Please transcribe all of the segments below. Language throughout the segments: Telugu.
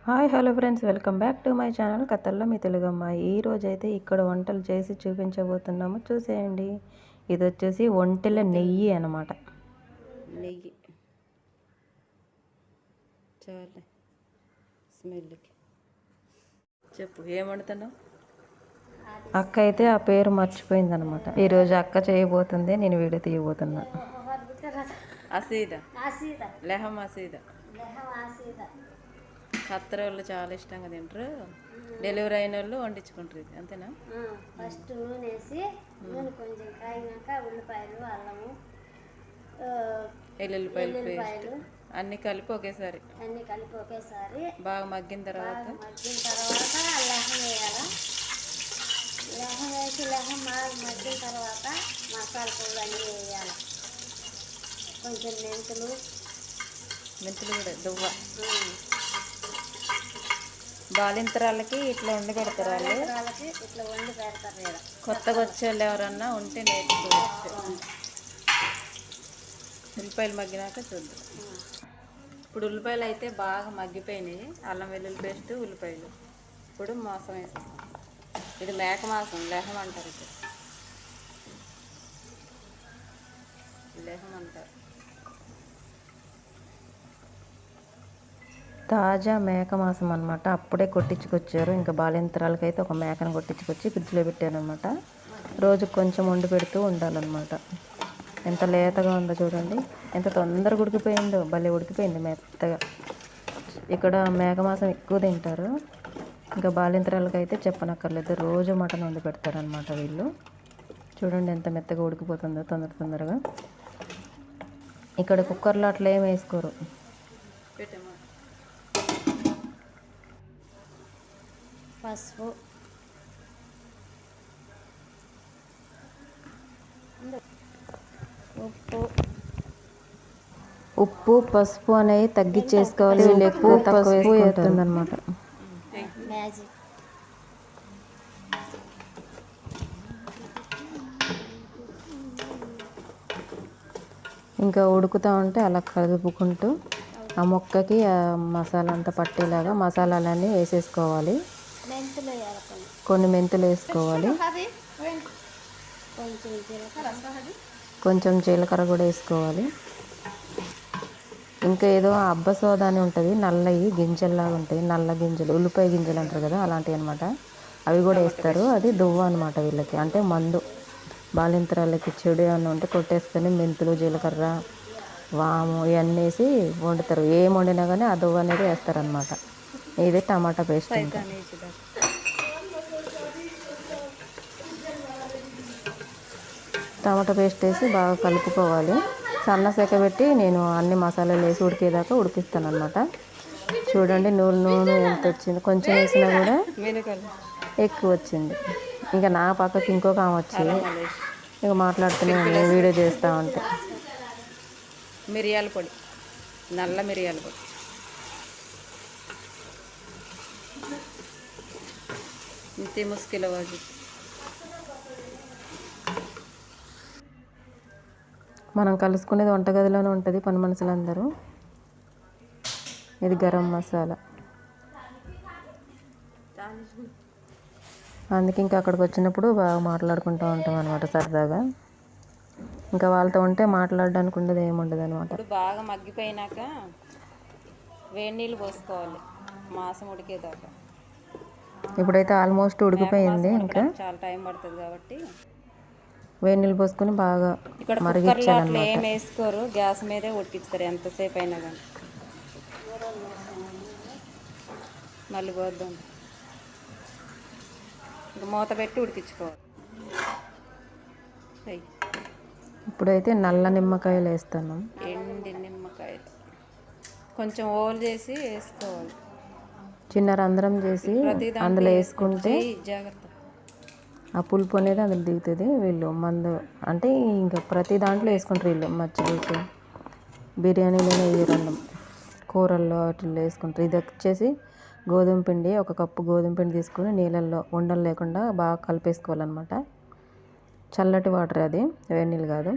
Hi hello friends, welcome back to my channel కథల్లో మీ తెలుగు అమ్మాయి. ఈరోజైతే ఇక్కడ వంటలు చేసి చూపించబోతున్నాము, చూసేయండి. ఇది వచ్చేసి ఒంటెల నెయ్యి అనమాట. నెయ్యి చాలే స్మెల్కి. చెప్పు, ఏం వండుతున్నావు? అక్క అయితే ఆ పేరు మర్చిపోయింది అనమాట. ఈరోజు అక్క చేయబోతుంది, నేను వీడియో తీయబోతున్నా. అసీదా లెహం అసీదా. ఖత్తర్ వాళ్ళు చాలా ఇష్టంగా తింటారు. డెలివరీ అయిన వాళ్ళు వండించుకుంటారు. ఇది అంతేనా? ఫస్ట్ నూనె వేసి నూనె కొంచెం కాగినాక ఉల్లిపాయలు, అల్లము, ఎల్లుల్లిపాయలు పేస్ట్ అన్నీ కలిపి ఒకేసారి బాగా మగ్గిన తర్వాత లెహం వేయాలి. లెహం వేసి లెహం బాగా మగ్గిన తర్వాత మసాలా పొడి అన్నీ వేయాలి. కొంచెం మెంతులు కూడా దువ్వ. బాలింతరాలకి ఇట్లా వండి పెడతారు వాళ్ళు. ఇట్లా వండి పెడతారు. కొత్తగా వచ్చే వాళ్ళు ఎవరన్నా ఉంటే నేర్చుకోవచ్చు. ఉల్లిపాయలు మగ్గినాక చూద్దాం. ఇప్పుడు ఉల్లిపాయలు అయితే బాగా మగ్గిపోయినాయి. అల్లం వెల్లుల్లి పేస్ట్, ఉల్లిపాయలు. ఇప్పుడు మాంసం వేస్తాం. ఇది మేక మాంసం, లెహం అంటారు. ఇక్కడ లెహం అంటారు. తాజా మేక మాంసం అనమాట, అప్పుడే కొట్టించుకొచ్చారు. ఇంకా బాలింతరాలకి అయితే ఒక మేకను కొట్టించుకొచ్చి ఫ్రిడ్జ్లో పెట్టారనమాట. రోజు కొంచెం వండి పెడుతూ ఉండాలన్నమాట. ఎంత లేతగా ఉందో చూడండి, ఎంత తొందరగా ఉడికిపోయిందో. భలే ఉడికిపోయింది మెత్తగా. ఇక్కడ మేక మాంసం ఎక్కువ తింటారు. ఇంకా బాలింతరాలకి అయితే చెప్పనక్కర్లేదు, రోజు మటన్ వండి పెడతారనమాట వీళ్ళు. చూడండి ఎంత మెత్తగా ఉడికిపోతుందో తొందరగా. ఇక్కడ కుక్కర్లో అట్లా ఏం వేసుకోరు. పసుపు, ఉప్పు పసుపు అనేవి తగ్గించేసుకోవాలి. వీళ్ళు ఎక్కువ తక్కువ వేస్తుంది అనమాట. మ్యాజిక్. ఇంకా ఉడుకుతూ ఉంటే అలా కలుపుకుంటూ ఆ మొక్కకి ఆ మసాలా అంతా పట్టేలాగా మసాలాలన్నీ వేసేసుకోవాలి. కొన్ని మెంతులు వేసుకోవాలి, కొంచెం జీలకర్ర కూడా వేసుకోవాలి. ఇంకా ఏదో అబ్బ సోదా అని ఉంటుంది, నల్లవి గింజల్లాగా ఉంటాయి, నల్ల గింజలు, ఉల్లిపాయ గింజలు అంటారు కదా, అలాంటివి అనమాట. అవి కూడా వేస్తారు. అది దువ్వ అనమాట వీళ్ళకి, అంటే మందు. బాలింతరాలకి చెడు ఏమన్నా ఉంటే కొట్టేసుకొని మెంతులు, జీలకర్ర, వాము ఇవన్నీ వేసి వండుతారు. ఏం వండినా కానీ ఆ దువ్వ అనేది వేస్తారనమాట. ఇది టమాటా పేస్ట్. టమాటా పేస్ట్ వేసి బాగా కలుపుకోవాలి. సన్న సెక పెట్టి నేను అన్ని మసాలాలు వేసి ఉడికేదాకా ఉడికిస్తాను అనమాట. చూడండి నూనె ఎంత వచ్చింది, కొంచెం వేసినా కూడా ఎక్కువ వచ్చింది. ఇంకా నా పక్కకి ఇంకొక ఆమె వచ్చి ఇక మాట్లాడుతూనే ఉంది వీడియో చేస్తూ ఉంటే. మిరియాల పొడి, నల్ల మిరియాల పొడి. ఇంతే ముస్కిల వాజు. మనం కలుసుకునేది వంటగదిలోనే ఉంటుంది, పని మనుషులందరూ. ఇది గరం మసాలా. అందుకే ఇంకా అక్కడికి వచ్చినప్పుడు బాగా మాట్లాడుకుంటూ ఉంటాం అనమాట సరదాగా. ఇంకా వాళ్ళతో ఉంటే మాట్లాడడానికి ఉండదు, ఏముండదు అనమాట. ఇప్పుడు బాగా మగ్గిపోయినాక వేడి నీళ్ళు పోసుకోవాలి మాంసం ఉడికేదాకా. ఇప్పుడైతే ఆల్మోస్ట్ ఉడికిపోయింది. ఇంకా చాలా టైం పడుతుంది కాబట్టి వేడి నీళ్ళు పోసుకొని బాగా మరిగించాలన్నమాట. ఏం వేసుకోరు, గ్యాస్ మీదే ఉడికిస్తారు ఎంతసేపు అయినా కానీ. మళ్ళీ పోద్దాం. ఇంకా మూత పెట్టి ఉడికించుకోవాలి. ఇప్పుడైతే నల్ల నిమ్మకాయలు వేస్తాను. ఎండి నిమ్మకాయలు కొంచెం ఓవర్ చేసి వేసుకోవాలి. చిన్న రంధ్రం చేసి అందులో వేసుకుంటే జాగ్రత్త, ఆ పులుపు అనేది అందులో దిగుతుంది. వీళ్ళు మందు అంటే ఇంకా ప్రతి దాంట్లో వేసుకుంటారు వీళ్ళు. మచ్చిపులుసు, బిర్యానీలోనే వేయరు, కూరల్లో వాటిల్లో వేసుకుంటారు. ఇది వచ్చేసి గోధుమ పిండి. ఒక కప్పు గోధుమ పిండి తీసుకొని నీళ్ళల్లో ఉండలు లేకుండా బాగా కలిపేసుకోవాలన్నమాట. చల్లటి వాటర్, అది వేడి నీళ్ళు కాదు.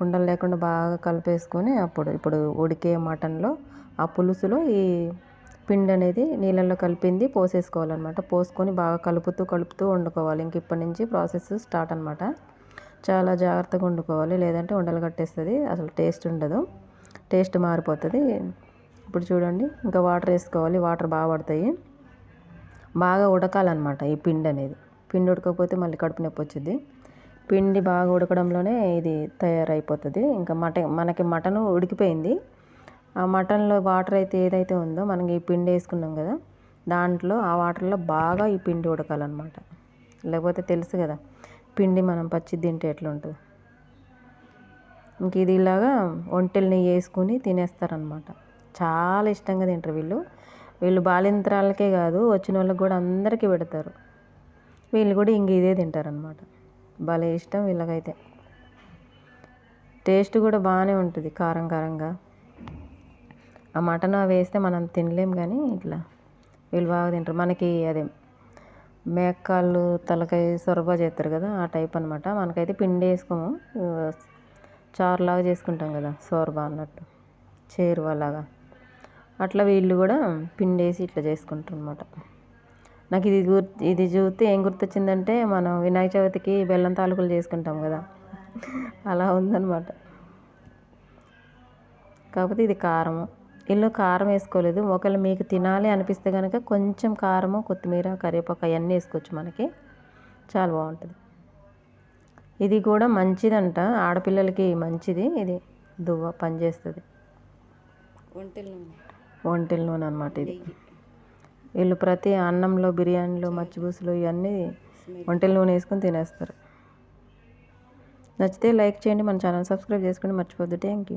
ఉండలు లేకుండా బాగా కలిపేసుకొని ఇప్పుడు ఉడికే మటన్లో ఆ పులుసులో ఈ పిండి అనేది నీళ్ళల్లో కలిపింది పోసేసుకోవాలన్నమాట. పోసుకొని బాగా కలుపుతూ వండుకోవాలి. ఇంక ఇప్పటి నుంచి ప్రాసెస్ స్టార్ట్ అనమాట. చాలా జాగ్రత్తగా వండుకోవాలి, లేదంటే ఉండలు కట్టేస్తుంది, అసలు టేస్ట్ ఉండదు, టేస్ట్ మారిపోతుంది. ఇప్పుడు చూడండి, ఇంకా వాటర్ వేసుకోవాలి. వాటర్ బాగా పడతాయి, బాగా ఉడకాలన్నమాట ఈ పిండి అనేది. పిండి ఉడకపోతే మళ్ళీ కడుపు నొప్పి వచ్చింది. పిండి బాగా ఉడకడంలోనే ఇది తయారైపోతుంది. ఇంకా మనకి మటన్ ఉడికిపోయింది. ఆ మటన్లో వాటర్ అయితే ఏదైతే ఉందో మనం ఈ పిండి వేసుకున్నాం కదా, దాంట్లో ఆ వాటర్లో బాగా ఈ పిండి ఉడకాలన్నమాట. లేకపోతే తెలుసు కదా పిండి మనం పచ్చి తింటే ఎట్లా ఉంటుంది. ఇంక ఇది ఇలాగా ఒంటెలు నెయ్యి వేసుకుని తినేస్తారనమాట. చాలా ఇష్టంగా తింటారు వీళ్ళు బాలింత్రాలకే కాదు, వచ్చిన వాళ్ళకి కూడా అందరికీ పెడతారు. వీళ్ళు కూడా ఇంక ఇదే తింటారనమాట. భలే ఇష్టం వీళ్ళకైతే. టేస్ట్ కూడా బాగానే ఉంటుంది, కారం కారంగా. ఆ మటన్ అవి వేస్తే మనం తినలేం, కానీ ఇట్లా వీళ్ళు బాగా తింటారు. మనకి అదే మేకాళ్ళు తలకాయ సొరబా చేస్తారు కదా, ఆ టైప్ అనమాట. మనకైతే పిండి వేసుకోము, చారులాగా చేసుకుంటాం కదా, సోర్బా అన్నట్టు, చేరువలాగా. అట్లా వీళ్ళు కూడా పిండి వేసి ఇట్లా చేసుకుంటారు అనమాట. నాకు ఇది చూస్తే ఏం గుర్తొచ్చిందంటే, మనం వినాయక చవితికి బెల్లం తాలూకులు చేసుకుంటాం కదా, అలా ఉందన్నమాట. కాకపోతే ఇది కారము. వీళ్ళు కారం వేసుకోలేదు. ఒకవేళ మీకు తినాలి అనిపిస్తే కనుక కొంచెం కారము, కొత్తిమీర, కరివేపాకు అవన్నీ వేసుకోవచ్చు. మనకి చాలా బాగుంటుంది. ఇది కూడా మంచిదంట, ఆడపిల్లలకి మంచిది. ఇది దువ్వ పనిచేస్తుంది, ఒంటెల నూనె అనమాట ఇది. వీళ్ళు ప్రతి అన్నంలో, బిర్యానీలో, మచ్చిబూసులు ఇవన్నీ ఒంటెల నూనె వేసుకొని తినేస్తారు. నచ్చితే లైక్ చేయండి, మన ఛానల్ సబ్స్క్రైబ్ చేసుకోండి మర్చిపోద్దు. Thank you.